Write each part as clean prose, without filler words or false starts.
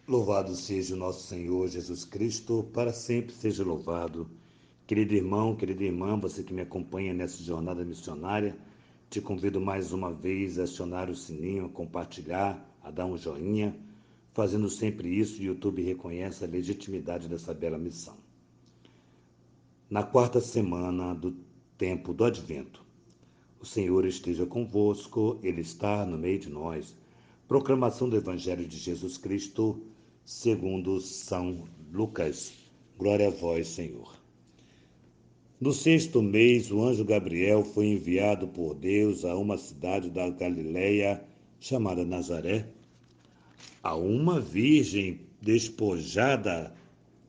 Louvado seja o nosso Senhor Jesus Cristo, para sempre seja louvado. Querido irmão, querida irmã, você que me acompanha nessa jornada missionária, te convido mais uma vez a acionar o sininho, a compartilhar, a dar um joinha. Fazendo sempre isso, o YouTube reconhece a legitimidade dessa bela missão. Na quarta semana do tempo do Advento, o Senhor esteja convosco, Ele está no meio de nós. Proclamação do Evangelho de Jesus Cristo, segundo São Lucas. Glória a vós, Senhor. No sexto mês, o anjo Gabriel foi enviado por Deus a uma cidade da Galileia chamada Nazaré, a uma virgem despojada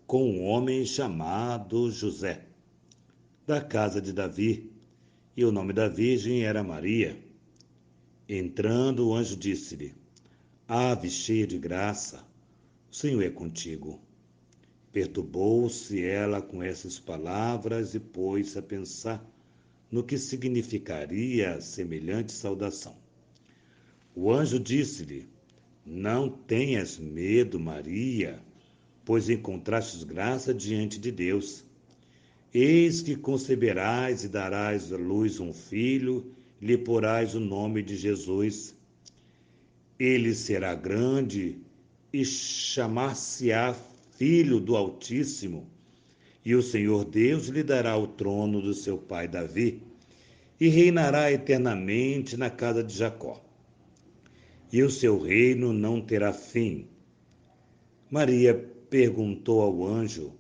com um homem chamado José, da casa de Davi, e o nome da virgem era Maria. Entrando, o anjo disse-lhe: Ave cheia de graça, o Senhor é contigo. Perturbou-se ela com essas palavras e pôs-se a pensar no que significaria semelhante saudação. O anjo disse-lhe: Não tenhas medo, Maria, pois encontrastes graça diante de Deus. Eis que conceberás e darás à luz um filho, e lhe porás o nome de Jesus. Ele será grande e chamar-se-á Filho do Altíssimo, e o Senhor Deus lhe dará o trono do seu pai Davi, e reinará eternamente na casa de Jacó. E o seu reino não terá fim. Maria perguntou ao anjo: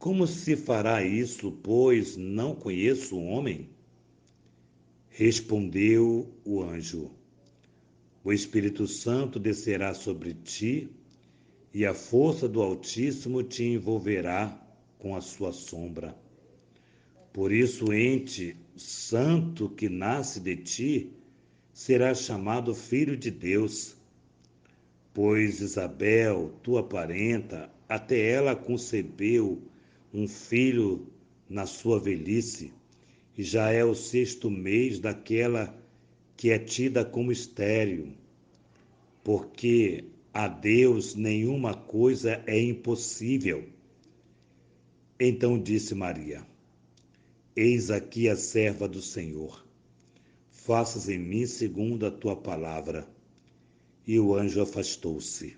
Como se fará isso, pois não conheço o homem? Respondeu o anjo: O Espírito Santo descerá sobre ti, e a força do Altíssimo te envolverá com a sua sombra. Por isso, o ente santo que nasce de ti será chamado Filho de Deus. Pois Isabel, tua parenta, até ela concebeu um filho na sua velhice, e já é o sexto mês daquela que é tida como estéril, porque a Deus nenhuma coisa é impossível. Então disse Maria: Eis aqui a serva do Senhor. Faças em mim segundo a tua palavra. E o anjo afastou-se.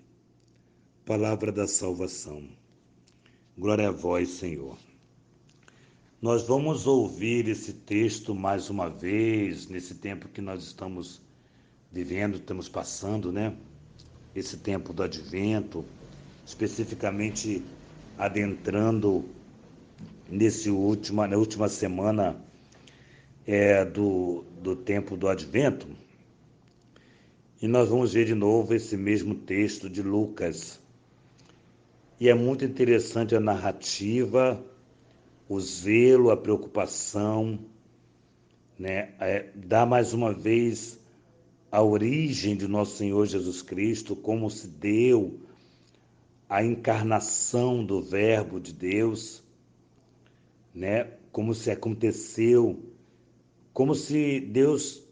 Palavra da salvação. Glória a vós, Senhor. Nós vamos ouvir esse texto mais uma vez, nesse tempo que nós estamos vivendo, estamos passando, né? Esse tempo do Advento, especificamente adentrando na última semana do tempo do Advento. E nós vamos ver de novo esse mesmo texto de Lucas. E é muito interessante a narrativa, o zelo, a preocupação, né? Dá mais uma vez a origem de nosso Senhor Jesus Cristo, como se deu a encarnação do Verbo de Deus, né? Como se aconteceu, como se Deus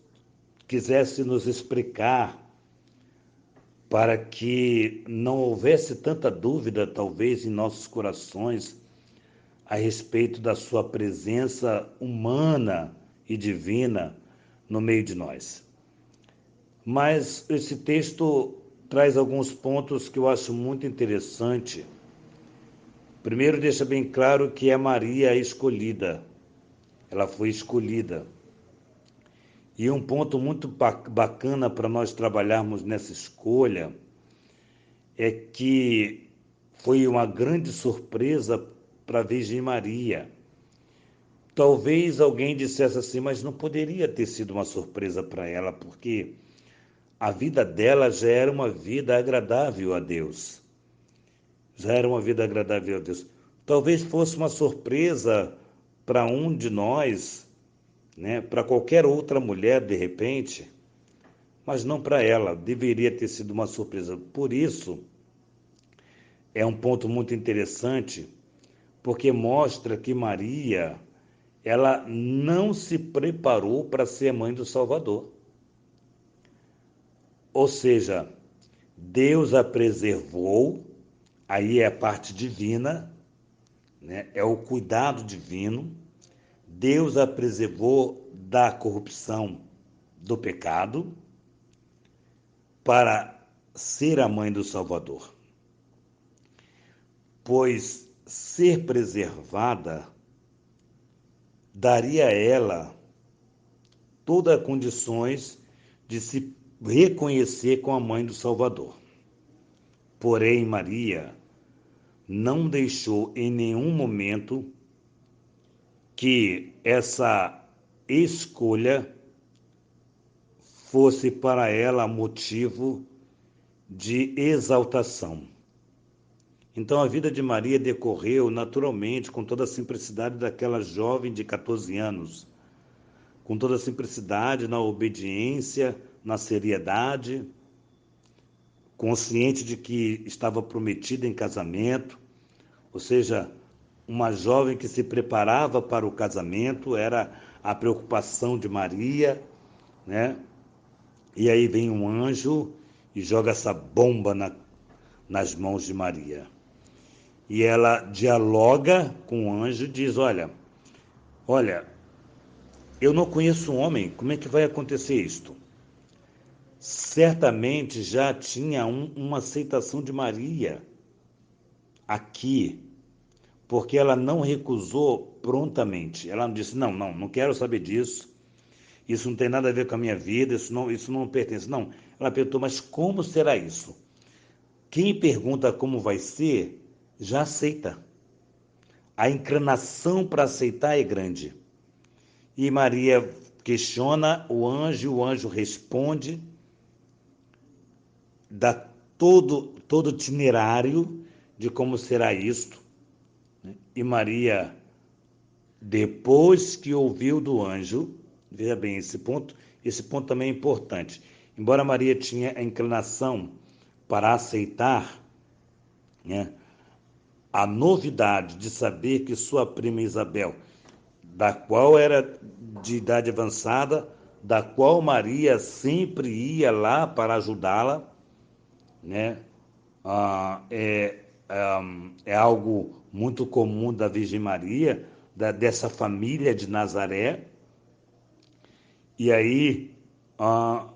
quisesse nos explicar para que não houvesse tanta dúvida, talvez, em nossos corações a respeito da sua presença humana e divina no meio de nós. Mas esse texto traz alguns pontos que eu acho muito interessante. Primeiro, deixa bem claro que é Maria a escolhida. Ela foi escolhida. E um ponto muito bacana para nós trabalharmos nessa escolha é que foi uma grande surpresa para a Virgem Maria. Talvez alguém dissesse assim, mas não poderia ter sido uma surpresa para ela, porque a vida dela já era uma vida agradável a Deus. Já era uma vida agradável a Deus. Talvez fosse uma surpresa para um de nós, né? Para qualquer outra mulher, de repente, mas não para ela. Deveria ter sido uma surpresa. Por isso, é um ponto muito interessante, porque mostra que Maria, ela não se preparou para ser mãe do Salvador. Ou seja, Deus a preservou Aí é a parte divina, né? É o cuidado divino. Deus a preservou da corrupção, do pecado, para ser a mãe do Salvador. Pois ser preservada daria a ela todas as condições de se reconhecer como a mãe do Salvador. Porém, Maria não deixou em nenhum momento que essa escolha fosse para ela motivo de exaltação. Então a vida de Maria decorreu naturalmente com toda a simplicidade daquela jovem de 14 anos, com toda a simplicidade na obediência, na seriedade, consciente de que estava prometida em casamento, ou seja, uma jovem que se preparava para o casamento, era a preocupação de Maria, né? E aí vem um anjo e joga essa bomba nas mãos de Maria. E ela dialoga com o anjo e diz: olha, eu não conheço um homem, como é que vai acontecer isto? Certamente já tinha uma aceitação de Maria aqui, porque ela não recusou prontamente. Ela não disse: não quero saber disso, isso não tem nada a ver com a minha vida, isso não pertence. Não, ela perguntou: mas como será isso? Quem pergunta como vai ser, já aceita. A inclinação para aceitar é grande. E Maria questiona e o anjo responde, dá todo itinerário de como será isto. E Maria, depois que ouviu do anjo, veja bem, esse ponto também é importante. Embora Maria tinha a inclinação para aceitar, né, a novidade de saber que sua prima Isabel, da qual era de idade avançada, da qual Maria sempre ia lá para ajudá-la, né? É algo muito comum da Virgem Maria, dessa família de Nazaré. E aí,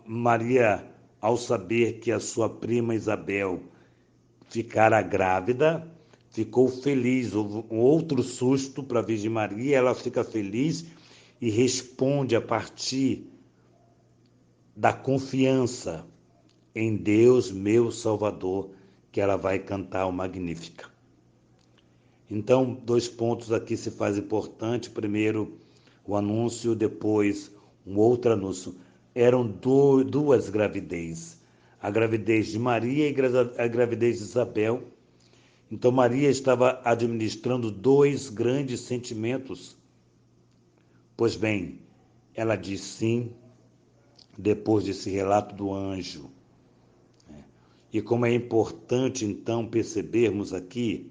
Maria, ao saber que a sua prima Isabel ficara grávida, ficou feliz. Houve um outro susto para a Virgem Maria, ela fica feliz e responde a partir da confiança em Deus, meu Salvador, que ela vai cantar o Magnífica. Então, dois pontos aqui se faz importante. Primeiro, o anúncio, depois, um outro anúncio. Eram duas gravidez. A gravidez de Maria e a gravidez de Isabel. Então, Maria estava administrando dois grandes sentimentos. Pois bem, ela diz sim, depois desse relato do anjo. E como é importante, então, percebermos aqui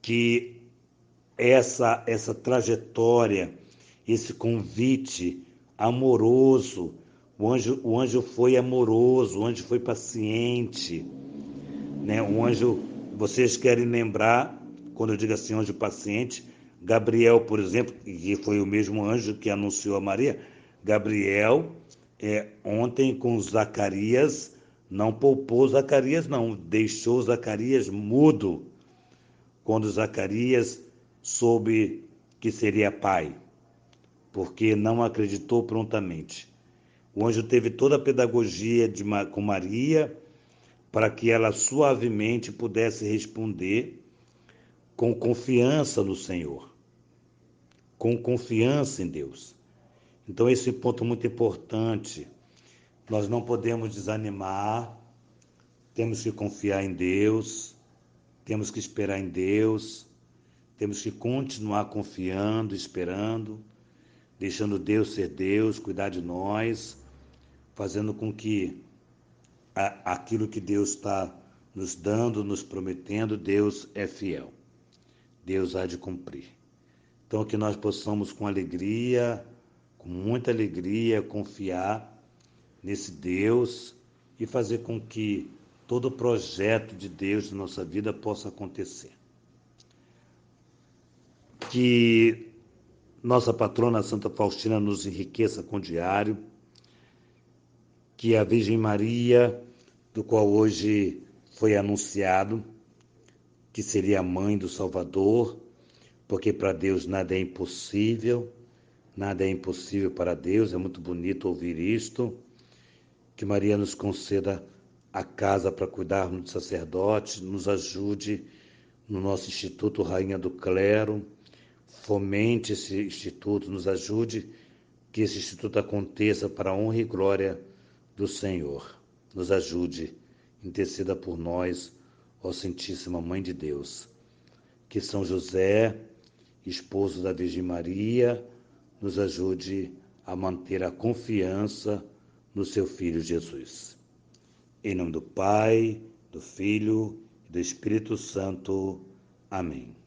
que essa trajetória, esse convite amoroso, o anjo foi amoroso, o anjo foi paciente, né? O anjo, vocês querem lembrar, quando eu digo assim, anjo paciente, Gabriel, por exemplo, que foi o mesmo anjo que anunciou a Maria, Gabriel, ontem com Zacarias, não poupou Zacarias, não, deixou Zacarias mudo, quando Zacarias soube que seria pai, porque não acreditou prontamente. O anjo teve toda a pedagogia com Maria para que ela suavemente pudesse responder com confiança no Senhor, com confiança em Deus. Então, esse ponto é muito importante. Nós não podemos desanimar, temos que confiar em Deus, temos que esperar em Deus, temos que continuar confiando, esperando, deixando Deus ser Deus, cuidar de nós, fazendo com que aquilo que Deus está nos dando, nos prometendo, Deus é fiel. Deus há de cumprir. Então, que nós possamos com alegria, com muita alegria, confiar nesse Deus e fazer com que todo o projeto de Deus na nossa vida possa acontecer. Que nossa patrona Santa Faustina nos enriqueça com o diário, que a Virgem Maria, do qual hoje foi anunciado, que seria a mãe do Salvador, porque para Deus nada é impossível para Deus, é muito bonito ouvir isto, que Maria nos conceda a casa para cuidarmos de sacerdotes, nos ajude no nosso Instituto Rainha do Clero, fomente esse instituto, nos ajude que esse instituto aconteça para a honra e glória do Senhor. Nos ajude, interceda por nós, ó Santíssima Mãe de Deus. Que São José, esposo da Virgem Maria, nos ajude a manter a confiança no seu Filho Jesus. Em nome do Pai, do Filho e do Espírito Santo. Amém.